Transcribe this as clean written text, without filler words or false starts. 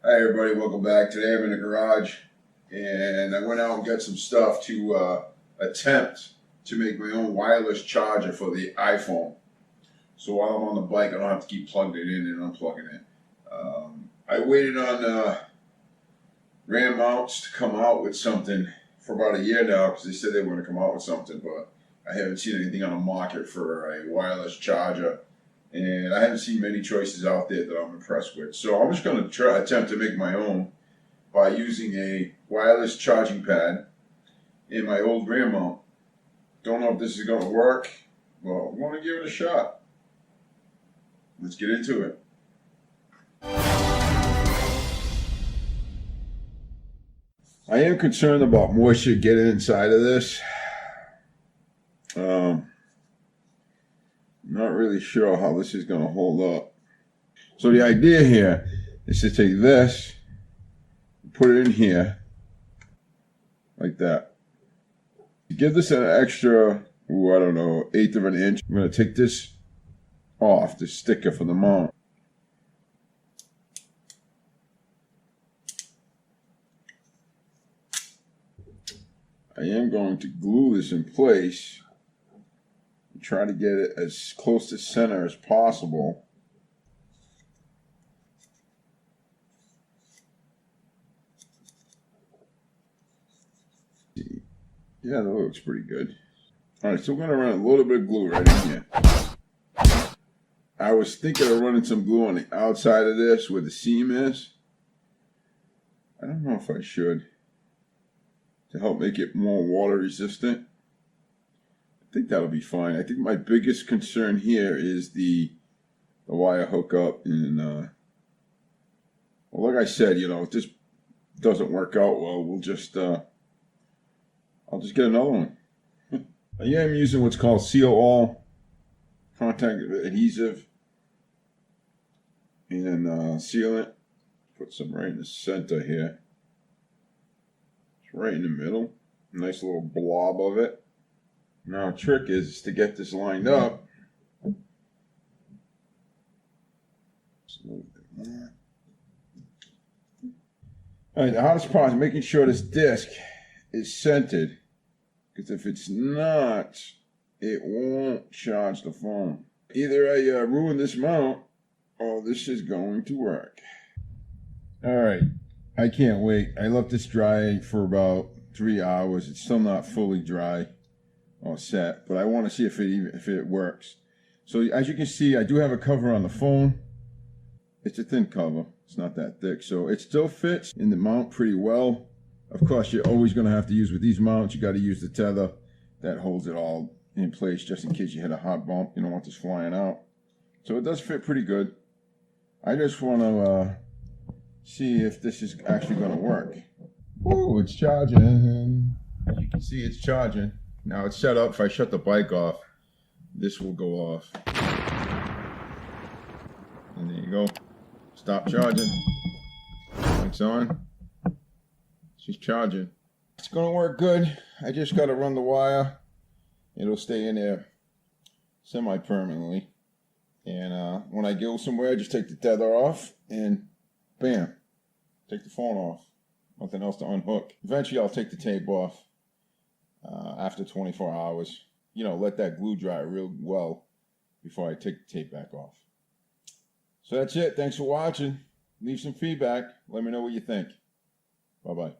Hi everybody, welcome back. Today I'm in the garage and I went out and got some stuff to attempt to make my own wireless charger for the iPhone. So while I'm on the bike, I don't have to keep plugging it in and unplugging it. I waited on Ram Mounts to come out with something for about a year now because they said they were going to come out with something, but I haven't seen anything on the market for a wireless charger. And I haven't seen many choices out there that I'm impressed with. So I'm just going to attempt to make my own by using a wireless charging pad in my old Ram mount. Don't know if this is going to work. Well, I'm going to give it a shot. Let's get into it. I am concerned about moisture getting inside of this. Not really sure how this is going to hold up. So the idea here is to take this, put it in here, like that. To give this an extra, I don't know, 1/8 of an inch, I'm going to take this off, the sticker for the mount. I am going to glue this in place and try to get it as close to center as possible. Yeah, that looks pretty good. Alright, so we're going to run a little bit of glue right in here. I was thinking of running some glue on the outside of this where the seam is. I don't know if I should, to help make it more water resistant. I think that'll be fine. I think my biggest concern here is the wire hookup. And well, like I said, if this doesn't work out well, we'll just I'll just get another one. I am using what's called Seal All contact adhesive and sealant. Put some right in the center here. It's right in the middle. Nice little blob of it. Now the trick is to get this lined up. Just a little bit more. Alright, the hardest part is making sure this disc is centered. Because if it's not, it won't charge the phone. Either I ruin this mount, or this is going to work. Alright, I can't wait. I left this dry for about 3 hours. It's still not fully dry or set, but I want to see if it works. So as you can see, I do have a cover on the phone. It's a thin cover. It's not that thick, so it still fits in the mount pretty well. Of course, you're always going to have to use with these mounts, you got to use the tether that holds it all in place just in case you hit a hot bump. You don't want this flying out. So it does fit pretty good. I just want to see if this is actually going to work. Ooh, it's charging. As you can see, it's charging. Now it's set up. If I shut the bike off, this will go off. And there you go. Stop charging. Lights on. She's charging. It's going to work good. I just got to run the wire. It'll stay in there semi-permanently. And when I go somewhere, just take the tether off and bam, take the phone off. Nothing else to unhook. Eventually, I'll take the tape off after 24 hours. Let that glue dry real well before I take the tape back off. So that's it. Thanks for watching. Leave some feedback. Let me know what you think. Bye-bye.